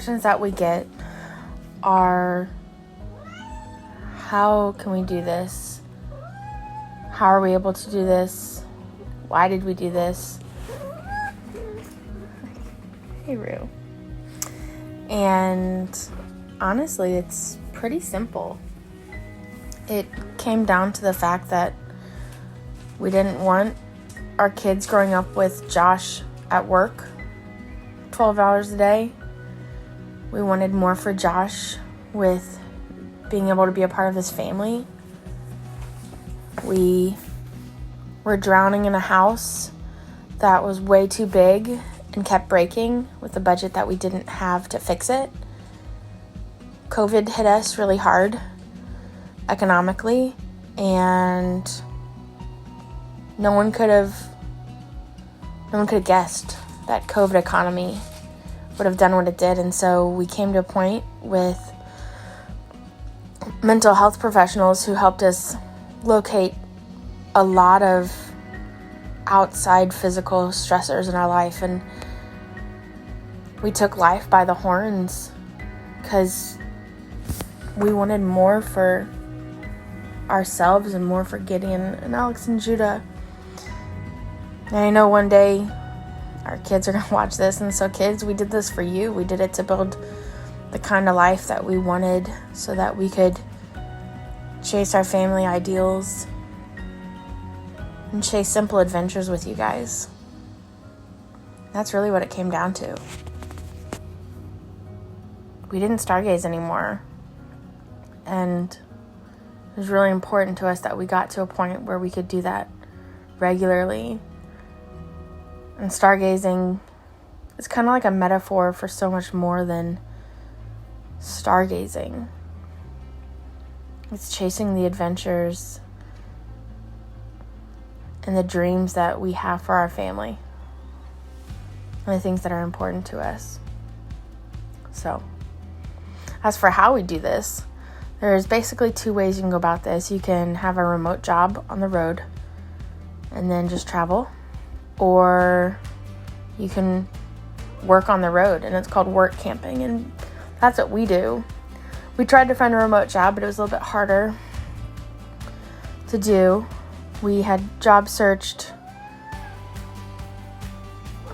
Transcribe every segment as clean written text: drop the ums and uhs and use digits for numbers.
questions that we get are, how can we do this? How are we able to do this? Why did we do this? Hey, Rue. And honestly, it's pretty simple. It came down to the fact that we didn't want our kids growing up with Josh at work 12 hours a day. We wanted more for Josh with being able to be a part of his family. We were drowning in a house that was way too big and kept breaking with a budget that we didn't have to fix it. COVID hit us really hard economically, and no one could have guessed that COVID economy would have done what it did. And so we came to a point with mental health professionals who helped us locate a lot of outside physical stressors in our life, and we took life by the horns because we wanted more for ourselves and more for Gideon and Alex and Judah. And I know one day our kids are going to watch this, and so kids, we did this for you. We did it to build the kind of life that we wanted so that we could chase our family ideals and chase simple adventures with you guys. That's really what it came down to. We didn't stargaze anymore, and it was really important to us that we got to a point where we could do that regularly. And stargazing is kind of like a metaphor for so much more than stargazing. It's chasing the adventures and the dreams that we have for our family and the things that are important to us. So, as for how we do this, there's basically two ways you can go about this. You can have a remote job on the road and then just travel, or you can work on the road, and it's called work camping, and that's what we do. We tried to find a remote job, but it was a little bit harder to do. We had job searched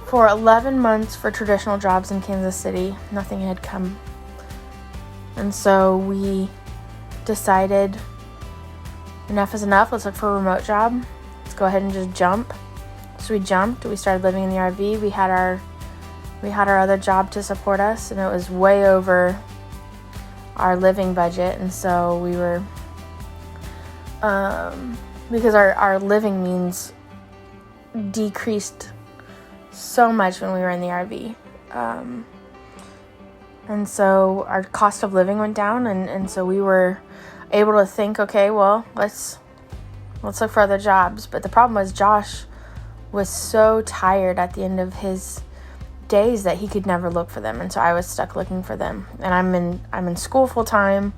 for 11 months for traditional jobs in Kansas City. Nothing had come. And so we decided enough is enough. Let's look for a remote job. Let's go ahead and just jump. So we jumped. We started living in the RV. We had our other job to support us, and it was way over our living budget. And so we were, because our living means decreased so much when we were in the RV. And so our cost of living went down, and so we were able to think, okay, well, let's look for other jobs. But the problem was Josh was so tired at the end of his days that he could never look for them, and so I was stuck looking for them. And I'm in school full time,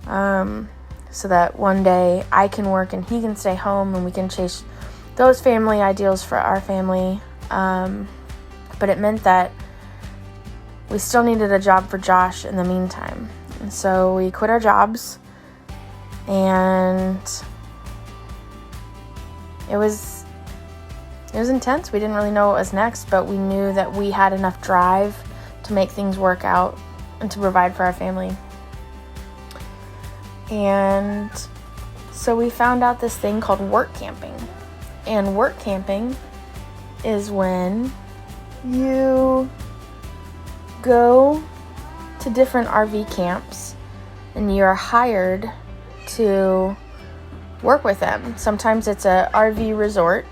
so that one day I can work and he can stay home and we can chase those family ideals for our family. But it meant that we still needed a job for Josh in the meantime, and so we quit our jobs, and it was intense. We didn't really know what was next, but we knew that we had enough drive to make things work out and to provide for our family. And so we found out this thing called work camping. And work camping is when you go to different RV camps and you're hired to work with them. Sometimes it's a RV resort.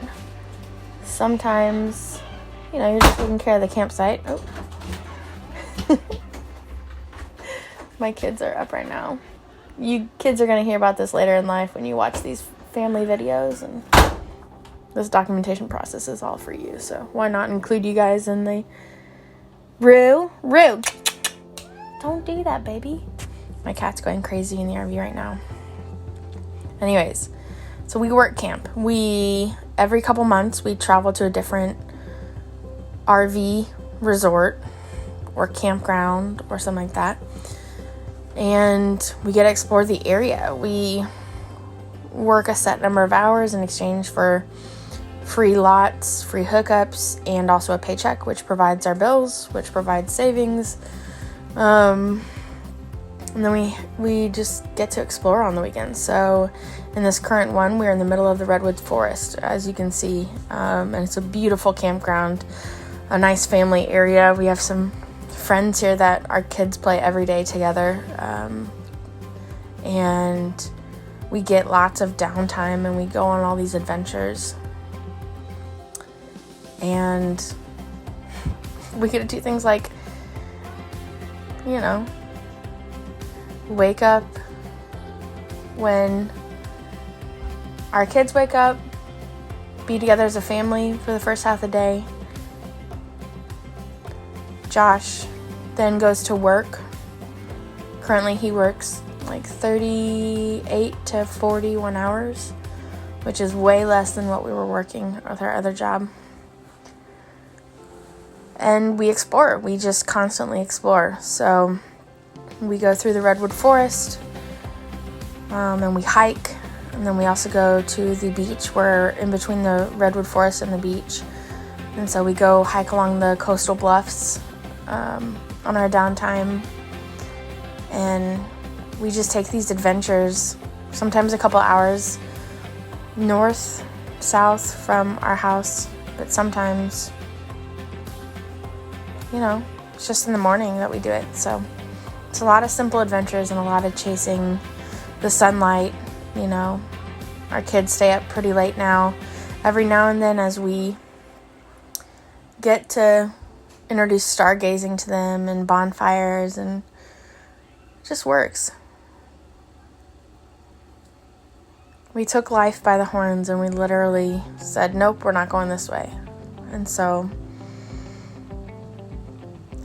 Sometimes, you're just taking care of the campsite. Oh. My kids are up right now. You kids are going to hear about this later in life when you watch these family videos, and this documentation process is all for you. So why not include you guys in the... Rue, don't do that, baby. My cat's going crazy in the RV right now. Anyways, so we work camp. Every couple months, we travel to a different RV resort or campground or something like that. And we get to explore the area. We work a set number of hours in exchange for free lots, free hookups, and also a paycheck, which provides our bills, which provides savings. And then we just get to explore on the weekends. So in this current one, we're in the middle of the redwood forest, as you can see. And it's a beautiful campground, a nice family area. We have some friends here that our kids play every day together. And we get lots of downtime and we go on all these adventures. And we get to do things like, wake up when our kids wake up, be together as a family for the first half of the day. Josh then goes to work. Currently he works like 38 to 41 hours, which is way less than what we were working with our other job. And we explore. We just constantly explore. So we go through the redwood forest, and we hike, and then we also go to the beach. We're in between the redwood forest and the beach, and so we go hike along the coastal bluffs on our downtime, and we just take these adventures, sometimes a couple hours north, south from our house, but sometimes, it's just in the morning that we do it. So it's a lot of simple adventures and a lot of chasing the sunlight. Our kids stay up pretty late now. Every now and then, as we get to introduce stargazing to them and bonfires, and it just works. We took life by the horns and we literally said, nope, we're not going this way. And so,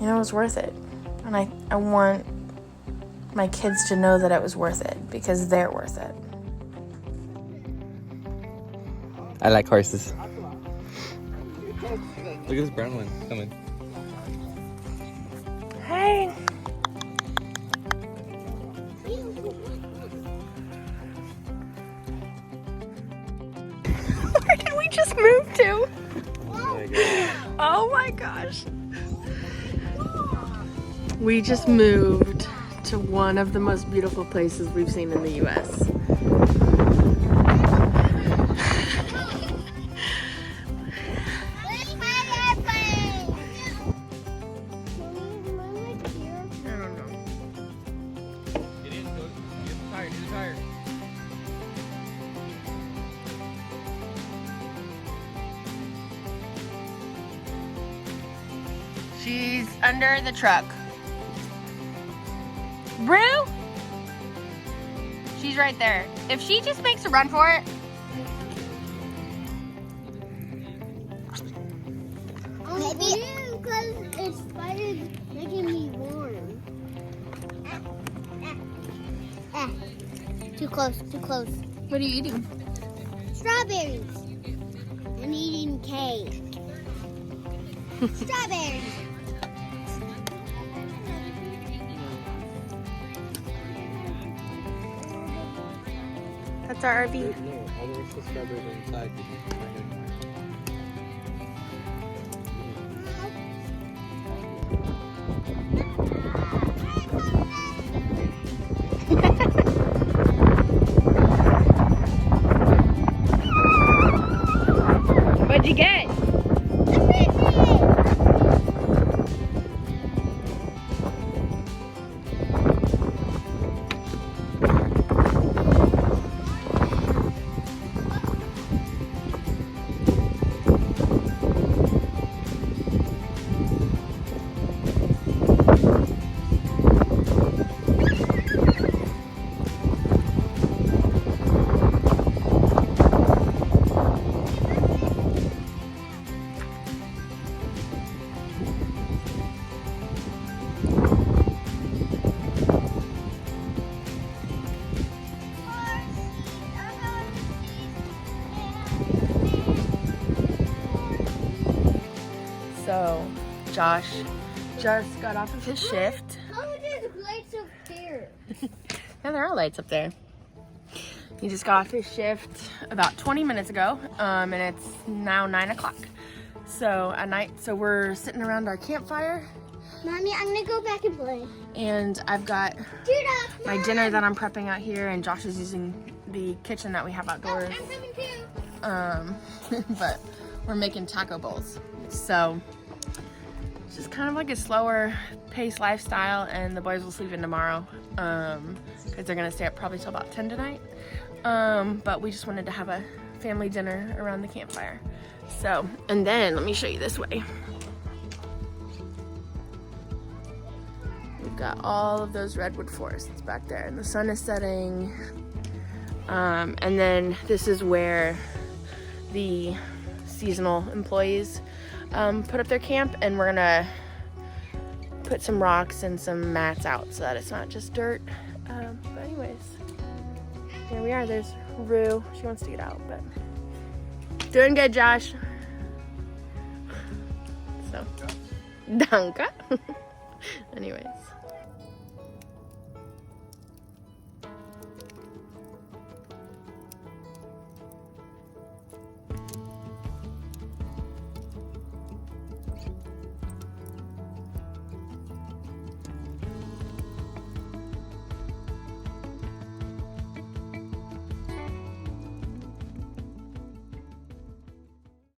it was worth it. And I want my kids to know that it was worth it, because they're worth it. I like horses. Look at this brown one coming. Hey. Where did we just move to? Oh my gosh. We just moved to one of the most beautiful places we've seen in the U.S. She's under the truck. Brew? She's right there. If she just makes a run for it. Maybe because it's started making me warm. Too close, too close. What are you eating? Strawberries. I'm eating cake. Strawberries. That's our RV. No, all the rest of the strawberries are inside. What'd you get? So Josh just got off of his shift. Oh, there's lights up there. Yeah, there are lights up there. He just got off his shift about 20 minutes ago, and it's now 9 o'clock. So at night, we're sitting around our campfire. Mommy, I'm gonna go back and play. And I've got Judah, my dinner that I'm prepping out here, and Josh is using the kitchen that we have outdoors. I'm coming too. But we're making taco bowls. So it's just kind of like a slower paced lifestyle, and the boys will sleep in tomorrow because they're gonna stay up probably till about 10 tonight. But we just wanted to have a family dinner around the campfire. So, and then let me show you this way. We've got all of those redwood forests back there, and the sun is setting. And then this is where the seasonal employees put up their camp, and we're gonna put some rocks and some mats out so that it's not just dirt. But anyways, here we are. There's Rue. She wants to get out, but doing good, Josh. So, danke. Anyways.